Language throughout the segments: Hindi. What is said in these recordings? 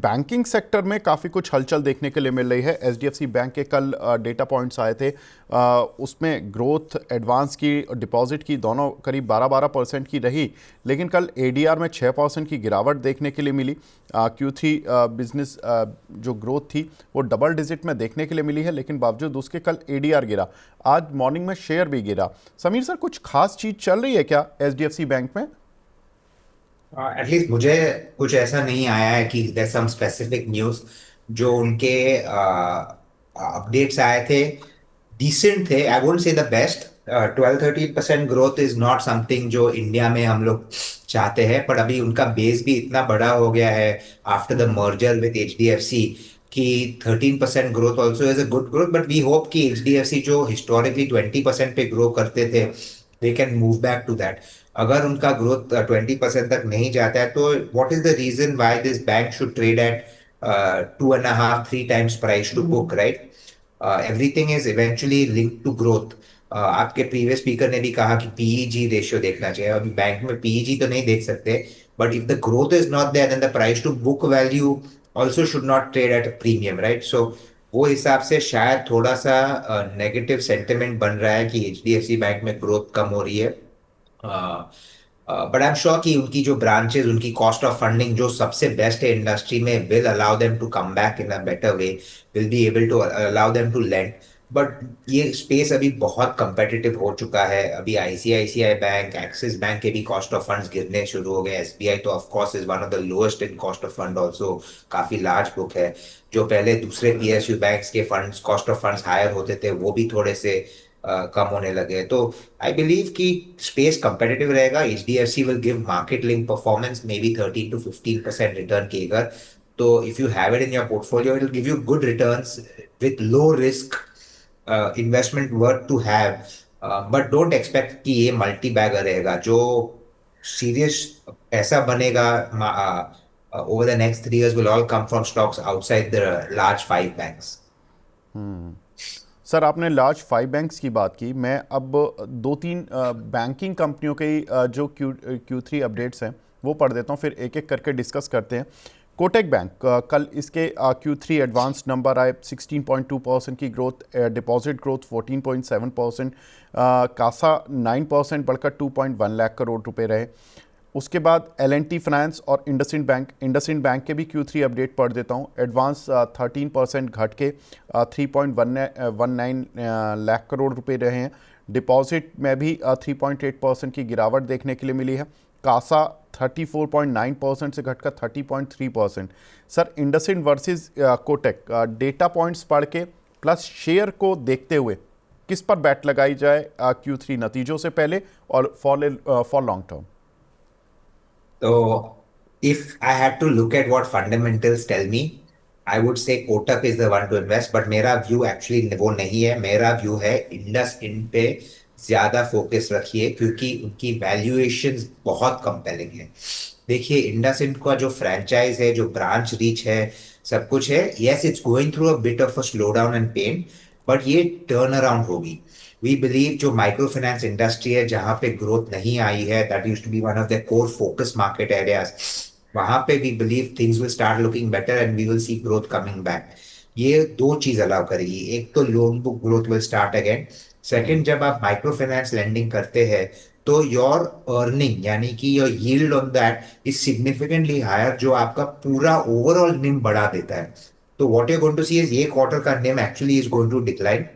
बैंकिंग सेक्टर में काफ़ी कुछ हलचल देखने के लिए मिल रही है। एचडीएफसी बैंक के कल डेटा पॉइंट्स आए थे। उसमें ग्रोथ एडवांस की और डिपॉजिट की दोनों करीब 12-12% की रही, लेकिन कल एडीआर में 6% की गिरावट देखने के लिए मिली। Q3 बिजनेस जो ग्रोथ थी वो डबल डिजिट में देखने के लिए मिली है, लेकिन बावजूद उसके कल एडीआर गिरा। आज मॉर्निंग में शेयर भी गिरा। समीर सर, कुछ खास चीज़ चल रही है क्या एचडीएफसी बैंक में? एटलीस्ट मुझे कुछ ऐसा नहीं आया है कि देयर सम स्पेसिफिक न्यूज़। जो उनके अपडेट्स आए थे डिसेंट थे। I won't say the best. 12-13% growth is not something जो इंडिया में हम लोग चाहते हैं, पर अभी उनका बेस भी इतना बड़ा हो गया है after the merger with H D F C कि 13% growth also is a good growth. But we hope कि एच डी एफ सी जो हिस्टोरिकली 20% पे ग्रो करते थे, they can move back to that. अगर उनका ग्रोथ 20% तक नहीं जाता है तो what is the reason why this bank should trade at 2.5-3 times price to book, right? Everything is eventually linked to growth. आपके प्रीवियस स्पीकर ने भी कहा कि पीईजी रेशियो देखना चाहिए। अभी बैंक में पीईजी तो नहीं देख सकते, but if the growth is not there then the price to book value also should not trade at a premium, right? So वो हिसाब से शायद थोड़ा सा नेगेटिव सेंटिमेंट बन रहा है कि एचडीएफसी बैंक में ग्रोथ कम हो रही है। बट आई एम श्योर कि उनकी जो ब्रांचेस, उनकी कॉस्ट ऑफ फंडिंग जो सबसे बेस्ट है इंडस्ट्री में, will allow them to come back in a better way, will be able to allow them to lend. But ये स्पेस अभी बहुत कंपेटिटिव हो चुका है। अभी आईसीआईसीआई बैंक, एक्सिस बैंक के भी कॉस्ट ऑफ फंड्स गिरने शुरू हो गए। एसबीआई तो of course is one of the lowest in cost of fund also, काफी लार्ज बुक है। जो पहले दूसरे पीएसयू बैंक्स के funds, cost of funds higher होते थे, वो भी थोड़े से कम होने लगे। तो आई बिलीव कि स्पेस कंपेटिटिव रहेगा। HDFC will give market link performance, may be 13-15% return की अगर। तो if you have it in your portfolio, it will give you good returns with low risk investment worth to have. But don't expect कि ये मल्टी बैगर रहेगा। जो सीरियस पैसा बनेगा over the next 3 years will all come from stocks outside the large 5 banks. Sir, आपने लार्ज 5 बैंक्स की बात की। मैं अब दो तीन बैंकिंग कंपनियों के ही, जो Q3 अपडेट्स हैं वो पढ़ देता हूँ, फिर एक एक करके डिस्कस करते हैं। कोटक बैंक, कल इसके Q3 एडवांस नंबर आए। 16.2% की ग्रोथ, डिपॉजिट ग्रोथ 14.7%, कासा 9% बढ़कर 2.1 लाख करोड़ रुपए रहे। उसके बाद L&T फाइनेंस और इंडसइंड बैंक के भी Q3 अपडेट पढ़ देता हूँ। एडवांस 13% घट के 3.19 लाख करोड़ रुपए रहे हैं। डिपॉजिट में भी 3.8% की गिरावट देखने के लिए मिली है। कासा 34.9% से घटकर 30.3%। Sir, IndusInd versus Kotak, data points पढ़ के प्लस शेयर को देखते हुए किस पर बैट लगाई जाए Q3 नतीजों से पहले और for long term? So, if I had to look at what fundamentals tell me, I would say Kotak is the one to invest. But मेरा व्यू एक्चुअली वो नहीं है। मेरा व्यू है इंडस इंड पे ज्यादा फोकस रखिए, क्योंकि उनकी वैल्यूएशंस बहुत कंपेलिंग है। देखिए, इंडस इंड का जो फ्रेंचाइज है, जो ब्रांच रीच है, सब कुछ है। Yes, it's going through a bit of a slow down and pain, but ये टर्न अराउंड होगी। वी बिलीव जो माइक्रो फाइनेंस इंडस्ट्री है, जहां पे ग्रोथ नहीं आई है, that used to be one of the core focus market areas, वहां पे we believe things will start looking better and we will see growth coming back. ये दो चीज अलाउ करेगी। एक तो loan book growth will start again. Second, जब आप माइक्रो फाइनेंस लेंडिंग करते हैं तो योर अर्निंग, यानी कि your yield on that is significantly higher, जो आपका पूरा ओवरऑल निम बढ़ा देता है। तो what you going to see is ये क्वार्टर का NIM actually is going to decline,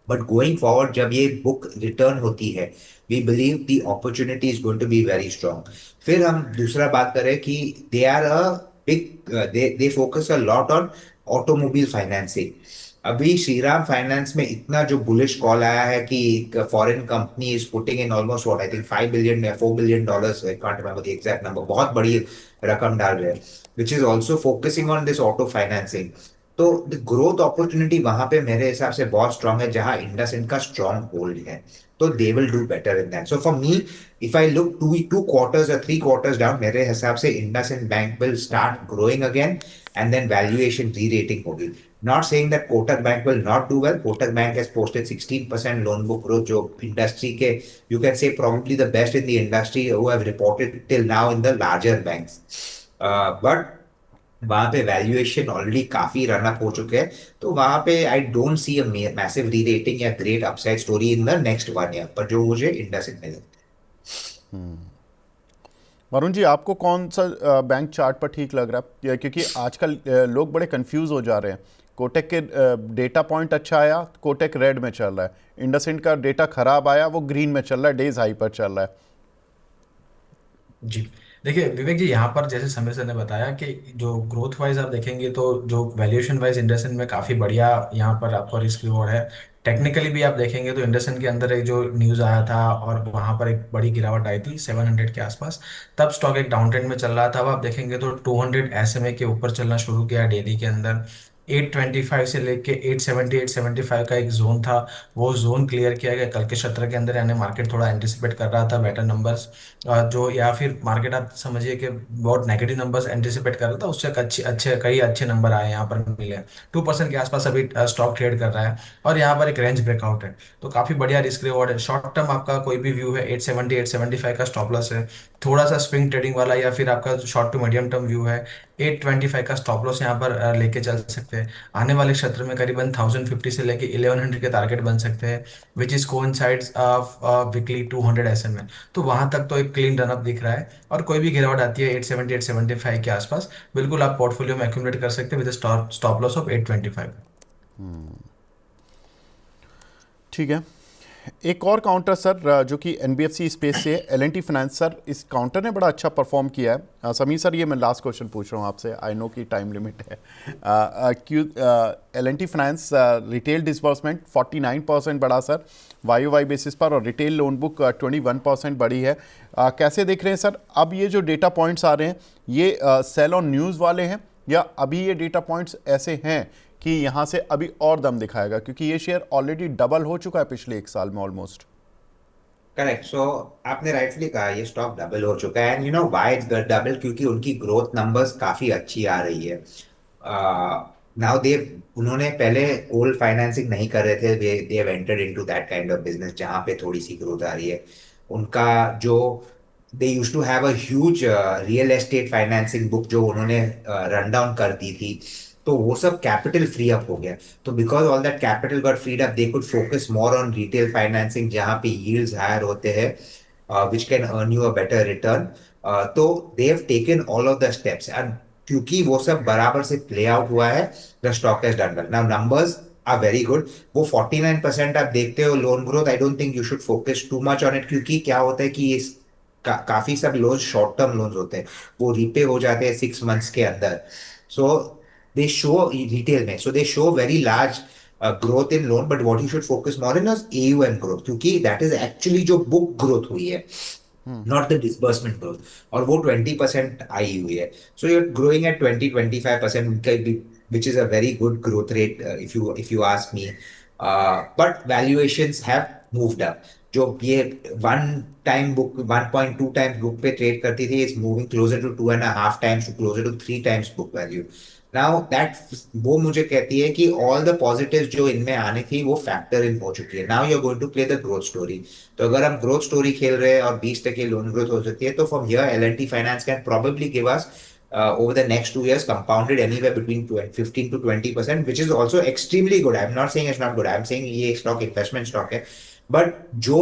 but going forward जब ये बुक रिटर्न होती है, we believe the opportunity is going to be very strong. फिर हम दूसरा बात करें कि they are a big, they focus a lot on automobile financing. अभी श्रीराम फाइनेंस में इतना जो बुलिश कॉल आया है कि foreign company is putting in almost what I think 5 billion या $4 billion, I can't remember the exact number, बहुत बड़ी रकम डाल रहे हैं, which is also focusing on this auto financing. तो द ग्रोथ अपॉर्चुनिटी वहां पे मेरे हिसाब से बहुत स्ट्रांग है, जहां इंडसइंड का स्ट्रांग होल्ड है। तो they will do better in that. So for me, if I look two quarters या 3 quarters डाउन, मेरे हिसाब से IndusInd bank will start growing again and then valuation re rating होगी। Not saying that Kotak bank will not do well. Kotak bank has posted 16% loan book growth, जो इंडस्ट्री के, you can say probably the best in the industry who have reported till now in the larger banks. But वहां पे वैल्यूएशन ऑलरेडी काफी रन अप हो चुके हैं, तो वहां पे I don't see a massive re rating या great upside story in the next 1 year, पर जो मुझे इंडस में लगता वरुण जी, आपको कौन सा बैंक चार्ट पर ठीक लग रहा है? क्योंकि आजकल लोग बड़े कंफ्यूज हो जा रहे हैं। कोटक के डेटा पॉइंट अच्छा आया, कोटक रेड में चल रहा है। इंडसइंड का डेटा खराब आया, वो ग्रीन में चल रहा है, डेज हाई पर चल रहा है। जी, देखिए विवेक जी, यहाँ पर जैसे समय सर ने बताया कि जो ग्रोथ वाइज आप देखेंगे तो जो वैल्यूएशन वाइज इंडस्इंड में काफ़ी बढ़िया यहाँ पर आपको रिस्क रिवॉर्ड है। टेक्निकली भी आप देखेंगे तो इंडस्इंड के अंदर एक जो न्यूज़ आया था और वहाँ पर एक बड़ी गिरावट आई थी 700 के आसपास, तब स्टॉक एक डाउन ट्रेंड में चल रहा था। अब आप देखेंगे तो 200 SMA के ऊपर चलना शुरू किया डेली के अंदर। 825 से लेके 870 875 का एक जोन था, वो जोन क्लियर किया गया कल के सत्र के अंदर, यानी मार्केट थोड़ा एंटिसिपेट कर रहा था बेटर नंबर्स, जो या फिर मार्केट आप समझिए कि बहुत नेगेटिव नंबर्स एंटिसिपेट कर रहा था, उससे अच्छे अच्छे कई अच्छे नंबर आए यहाँ पर मिले। 2% के आसपास अभी स्टॉक ट्रेड कर रहा है और यहाँ पर एक रेंज ब्रेकआउट है, तो काफी बढ़िया रिस्क रिवॉर्ड है। शॉर्ट टर्म आपका कोई भी व्यू है 870 875 का स्टॉप लॉस है। थोड़ा सा स्विंग ट्रेडिंग वाला या फिर आपका short to medium term view है 825 का स्टॉप लॉस यहाँ पर लेके चल सकते हैं। आने वाले सत्र में करीबन 1050 से लेके 1100 के टारगेट बन सकते हैं, which is coincides weekly 200 SMA। तो वहां तक तो एक क्लीन रनअप दिख रहा है, और कोई भी गिरावट आती है 870 875 के आसपास, बिल्कुल आप पोर्टफोलियो में एक्यूमुलेट कर सकते हैं विद स्टॉप लॉस ऑफ 825। ठीक है। एक और काउंटर सर, जो कि एनबीएफसी स्पेस से है, एल&टी फाइनेंस सर, इस काउंटर ने बड़ा अच्छा परफॉर्म किया है। समीर सर, ये मैं लास्ट क्वेश्चन पूछ रहा हूँ आपसे, आई नो कि टाइम लिमिट है। क्यों एल&टी फाइनेंस रिटेल डिसबर्समेंट 49% बढ़ा सर वाई वाई बेसिस पर, और रिटेल लोन बुक 21% बढ़ी है। कैसे देख रहे हैं सर, अब ये जो डेटा पॉइंट्स आ रहे हैं, ये सेल ऑन न्यूज़ वाले हैं, या अभी ये डेटा पॉइंट्स ऐसे हैं कि यहाँ से अभी और दम दिखाएगा? क्योंकि ये शेयर ऑलरेडी डबल हो चुका है पिछले 1 साल में ऑलमोस्ट। करेक्ट। सो आपने राइटली कहा, ये स्टॉक डबल हो चुका है, and you know why it's double, क्योंकि उनकी ग्रोथ नंबर्स काफी अच्छी आ रही है। नाउ दे उन्होंने पहले ओल्ड फाइनेंसिंग नहीं कर रहे थे, they have entered into that kind of business जहां पे थोड़ी सी ग्रोथ आ रही है। उनका जो they used to have a huge real estate financing book जो उन्होंने रन डाउन कर दी थी, तो वो सब कैपिटल फ्री अप हो गया। तो because all that capital got freed up, they could focus more on retail financing जहां पे यील्ड्स हायर होते हैं, which can earn you a better return. तो they have taken all of the steps, and क्योंकि वो सब बराबर से प्ले आउट हुआ है, the stock has done well. Now numbers are very good. वो 49% आप देखते हो loan growth, I don't think you should focus too much on it, क्योंकि क्या होता है कि इस काफी सब लोन शॉर्ट टर्म लोन्स होते हैं, वो रीपे हो जाते हैं 6 मंथ्स के अंदर। सो दे शो रिटेल में, so they show very large growth in loan, but what you should focus more in AUM growth, क्योंकि दैट इज एक्चुअली जो बुक ग्रोथ हुई है, नॉट द डिसबर्समेंट ग्रोथ, और वो 20% आई हुई है। So you're growing at 20-25%, which is a very good growth rate if you ask me. But valuations have moved up. जो ये one time book 1.2 times book पे ट्रेड करती थी, is moving closer to 2.5 times to closer to 3 times book value. Now that वो मुझे कहती है कि ऑल द पॉजिटिव्स जो इनमें आनी थी वो फैक्टर इन हो चुकी है। Now you are going to play the growth story. तो अगर हम ग्रोथ स्टोरी खेल रहे हैं और 20% लोन ग्रोथ हो सकती है, तो from here L&T finance can probably give us over the next 2 years compounded anywhere between 15 to 20%, which is also extremely good. I'm not saying it's not good, I'm saying ये स्टॉक इन्वेस्टमेंट स्टॉक है। बट जो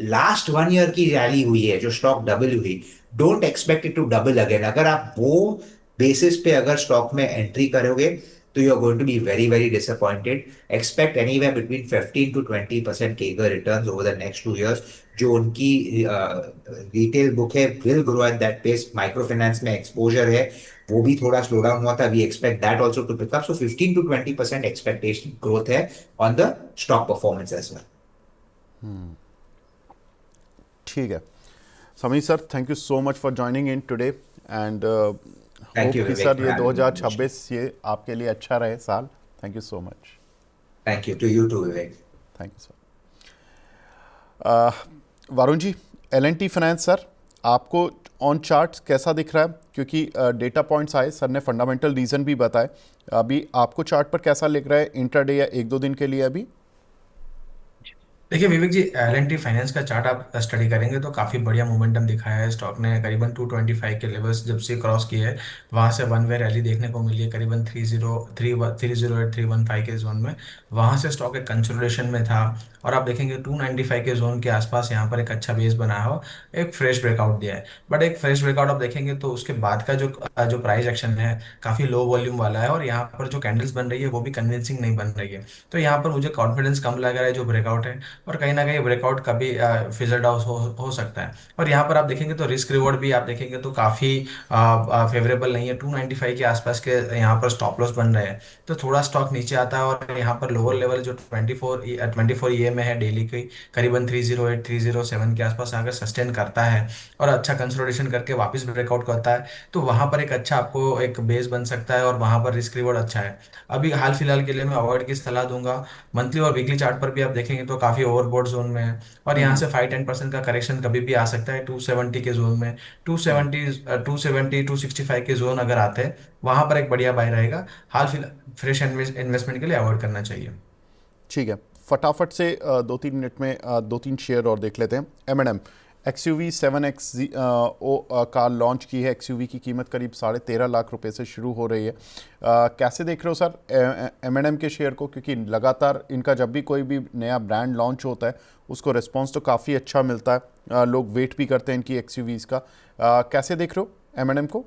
लास्ट 1 ईयर की रैली हुई है, जो स्टॉक डबल हुई, don't expect it to double again. अगर आप वो बेसिस पे अगर स्टॉक में एंट्री करोगे, तो you are going to be very very disappointed. Expect anywhere between 15 to 20% CAGR returns over the next 2 years। जो उनकी रिटेल बुक है will grow at that pace. Micro finance में एक्सपोजर है, वो भी थोड़ा स्लो डाउन हुआ था, we expect that also to pick up. So 15 to 20% expectation growth है on the stock performance as well. ठीक है Sameer sir, thank you so much for joining in today, and thank hope you कि विवेक सर फॉर ये हैविंग मी। 2026 ये आपके लिए अच्छा रहे साल। Thank you so much. Thank you to you too Vivek. Thank you sir. Varun ji, L&T finance sir, आपको ऑन चार्ट्स कैसा दिख रहा है? क्योंकि डेटा पॉइंट्स आए, सर ने फंडामेंटल रीज़न भी बताए। अभी आपको चार्ट पर कैसा लग रहा है इंट्राडे या 1-2 दिन के लिए अभी? देखिए विवेक जी, L&T फाइनेंस का चार्ट आप स्टडी करेंगे तो काफी बढ़िया मोमेंटम दिखाया है स्टॉक ने। करीबन 225 के लेवल्स जब से क्रॉस किए हैं, वहां से वन वे रैली देखने को मिली है करीबन 308 315 के जोन में। वहां से स्टॉक एक कंसोलिडेशन में था, और आप देखेंगे 295 के जोन के आसपास यहाँ पर एक अच्छा बेस बनाया हो, एक फ्रेश ब्रेकआउट दिया है। बट एक फ्रेश ब्रेकआउट आप देखेंगे तो उसके बाद का जो जो प्राइस एक्शन है काफी लो वॉल्यूम वाला है, और यहाँ पर जो कैंडल्स बन रही है वो भी कन्विंसिंग नहीं बन रही है। तो यहाँ पर मुझे कॉन्फिडेंस कम लग रहा है जो ब्रेकआउट है, और कहीं ना कहीं ब्रेकआउट कभी फिजल्ड आउट हो सकता है। और यहाँ पर आप देखेंगे तो रिस्क रिवॉर्ड भी आप देखेंगे तो काफी फेवरेबल नहीं है। 295 के आसपास के यहाँ पर स्टॉप लॉस बन रहे हैं, तो थोड़ा स्टॉक नीचे आता है, और यहाँ पर लोअर लेवल जो 24 ये में है डेली की, करीबन 308 307 के आसपास अगर सस्टेन करता है और अच्छा कंसोलिडेशन करके वापस ब्रेकआउट करता है, तो वहां पर एक अच्छा आपको एक बेस बन सकता है, और वहां पर रिस्क रिवॉर्ड अच्छा है। अभी हाल फिलहाल के लिए मैं अवॉइड की सलाह दूंगा। मंथली और वीकली चार्ट पर भी आप देखेंगे तो काफी ओवरबॉट जोन में है, और यहाँ हम्म से 5-10% का करेक्शन कभी भी आ सकता है 270 के जोन में। 270 265 के जोन अगर आते हैं, वहां पर एक बढ़िया बाय रहेगा। हाल फिलहाल फ्रेश इन्वेस्टमेंट के लिए अवॉइड करना चाहिए। ठीक है, फटाफट से 2-3 मिनट में 2-3 शेयर और देख लेते हैं। M&M XUV 7X ओ कार लॉन्च की है। XUV की कीमत करीब 13.5 लाख रुपए से शुरू हो रही है। कैसे देख रहे हो सर M&M के शेयर को, क्योंकि लगातार इनका जब भी कोई भी नया ब्रांड लॉन्च होता है उसको रिस्पॉन्स तो काफ़ी अच्छा मिलता है। लोग वेट भी करते हैं इनकी XUVs का। कैसे देख रहे हो M&M को?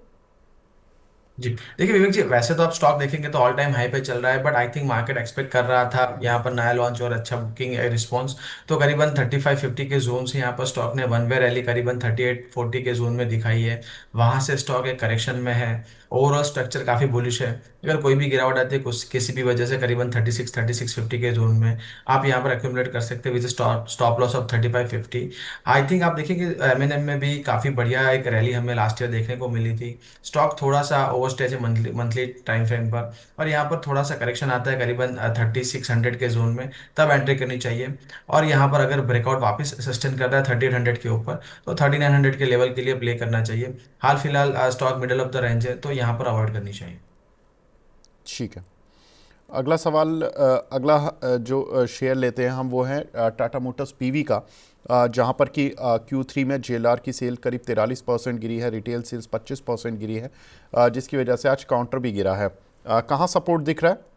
जी देखिए विवेक जी, वैसे तो आप स्टॉक देखेंगे तो ऑल टाइम हाई पे चल रहा है, but I think market expect कर रहा था यहाँ पर नया लॉन्च और अच्छा बुकिंग रिस्पॉन्स। तो करीबन 35-50 के जोन से यहाँ पर स्टॉक ने वन वे रैली करीबन 38-40 के जोन में दिखाई है। वहां से स्टॉक एक करेक्शन में है। ओवरऑल स्ट्रक्चर काफी बुलिश है। अगर कोई भी गिरावट आती है कुछ किसी भी वजह से करीबन 36-50 के जोन में, आप यहाँ पर एक्यूमुलेट कर सकते हैं with stop loss of 35-50। I think आप देखेंगे M&M में भी काफी बढ़िया एक रैली हमें लास्ट ईयर देखने को मिली थी। स्टॉक थोड़ा सा ओवरस्टेज है मंथली मंथली टाइम फ्रेम पर, और यहाँ पर थोड़ा सा करेक्शन आता है करीबन 3600 के जोन में, तब एंट्री करनी चाहिए। और यहाँ पर अगर ब्रेकआउट वापस सस्टेन करता है 3800 के ऊपर, तो 3900 के लेवल के लिए प्ले करना चाहिए। हाल फिलहाल stock middle of the range है, तो यहाँ पर अवॉइड करनी चाहिए। ठीक है, अगला सवाल अगला जो शेयर लेते हैं हम वो है टाटा मोटर्स PV का, जहां पर कि Q3 में JLR की सेल करीब 43% गिरी है, रिटेल सेल्स 25% गिरी है, जिसकी वजह से आज काउंटर भी गिरा है। कहाँ सपोर्ट दिख रहा है?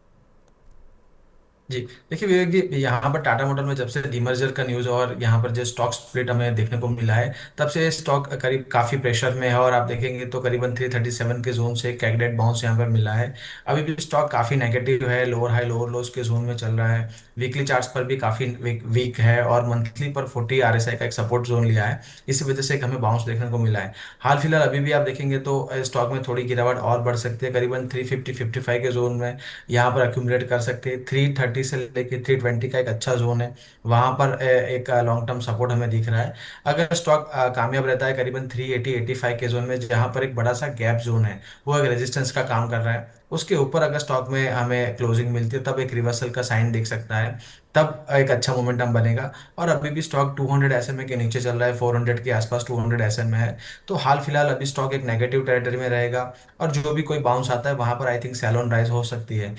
जी देखिए विवेक जी, यहाँ पर टाटा मोटर में जब से डीमर्जर का न्यूज़ और यहाँ पर जो स्टॉक स्प्लिट हमें देखने को मिला है, तब से स्टॉक करीब काफ़ी प्रेशर में है, और आप देखेंगे तो करीबन 337 के जोन से कैगडेड बाउंस यहाँ पर मिला है। अभी भी स्टॉक काफ़ी नेगेटिव है, लोअर हाई लोअर लोज के जोन में चल रहा है। वीकली चार्ट्स पर भी काफ़ी वीक है, और मंथली पर 40 RSI का एक सपोर्ट जोन लिया है। इसी वजह से एक हमें बाउंस देखने को मिला है। हाल फिलहाल अभी भी आप देखेंगे तो स्टॉक में थोड़ी गिरावट और बढ़ सकती है, करीबन 350-55 के जोन में यहाँ पर अक्यूमुलेट कर सकते हैं। 330 से लेके 320 का एक अच्छा जोन है, वहां पर एक लॉन्ग टर्म सपोर्ट हमें दिख रहा है। अगर स्टॉक कामयाब रहता है करीबन 380-85 के जोन में, जहां पर एक बड़ा सा गैप जोन है, वो एक रेजिस्टेंस का काम कर रहा है, उसके ऊपर अगर स्टॉक में हमें क्लोजिंग मिलती है, तब एक रिवर्सल का साइन दिख सकता है, तब एक अच्छा मोमेंटम बनेगा। और अभी भी स्टॉक 200 SMA के नीचे चल रहा है, 400 के आसपास 200 SMA है। तो हाल फिलहाल अभी स्टॉक एक नेगेटिव टेरिटरी में रहेगा, और जो भी कोई बाउंस आता है वहां पर I think sell on rise हो सकती है।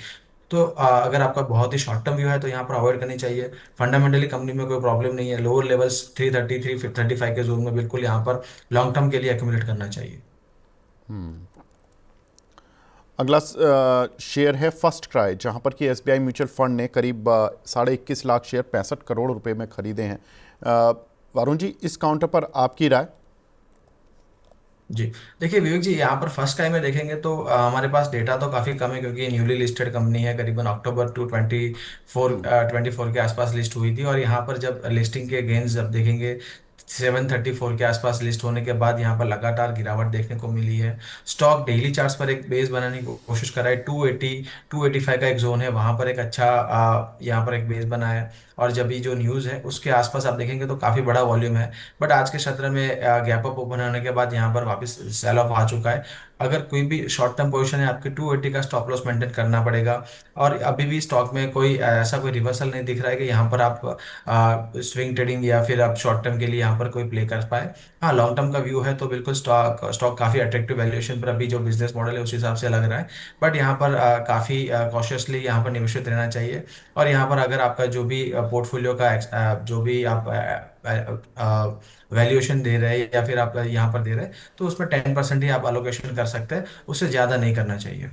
तो अगर आपका बहुत ही शॉर्ट टर्म व्यू है तो यहाँ पर अवॉइड करनी चाहिए। फंडामेंटली कंपनी में कोई प्रॉब्लम नहीं है। लोअर लेवल्स 330 335 के जोन में बिल्कुल यहाँ पर लॉन्ग टर्म के लिए एक्यूमुलेट करना चाहिए। अगला शेयर है फर्स्ट क्राई, जहां पर कि SBI म्यूचुअल फंड ने करीब 21.5 लाख शेयर 65 करोड़ रुपए में खरीदे हैं। वरुण जी, इस काउंटर पर आपकी राय? जी देखिए विवेक जी, यहाँ पर फर्स्ट टाइम में देखेंगे तो हमारे पास डेटा तो काफ़ी कम है, क्योंकि न्यूली लिस्टेड कंपनी है। करीबन अक्टूबर टू 24 के आसपास लिस्ट हुई थी, और यहाँ पर जब लिस्टिंग के गेन्स जब देखेंगे 734 के आसपास लिस्ट होने के बाद यहाँ पर लगातार गिरावट देखने को मिली है। स्टॉक डेली चार्ट्स पर एक बेस बनाने की कोशिश कर रहा है। 280 285 का एक जोन है, वहां पर एक अच्छा यहाँ पर एक बेस बना है। और जब ये जो न्यूज़ है उसके आसपास आप देखेंगे तो काफ़ी बड़ा वॉल्यूम है, बट आज के सत्र में गैप अप ओपन होने के बाद यहाँ पर वापस सेल ऑफ आ चुका है। अगर कोई भी शॉर्ट टर्म पोजीशन है आपकी, 280 का स्टॉप लॉस मेंटेन करना पड़ेगा। और अभी भी स्टॉक में कोई ऐसा कोई रिवर्सल नहीं दिख रहा है कि यहाँ पर आप स्विंग ट्रेडिंग या फिर आप शॉर्ट टर्म के लिए यहाँ पर कोई प्ले कर पाए। हाँ, लॉन्ग टर्म का व्यू है तो बिल्कुल स्टॉक स्टॉक काफी अट्रैक्टिव वैल्यूएशन पर अभी जो बिजनेस मॉडल है उस हिसाब से लग रहा है। बट यहाँ पर काफी कॉशियसली यहाँ पर निवेशित रहना चाहिए। और यहाँ पर अगर आपका जो भी पोर्टफोलियो का जो भी आप वैल्यूएशन दे रहे हैं या फिर आप यहाँ पर दे रहे हैं, तो उसमें 10% ही आप अलोकेशन कर सकते हैं, उससे ज़्यादा नहीं करना चाहिए।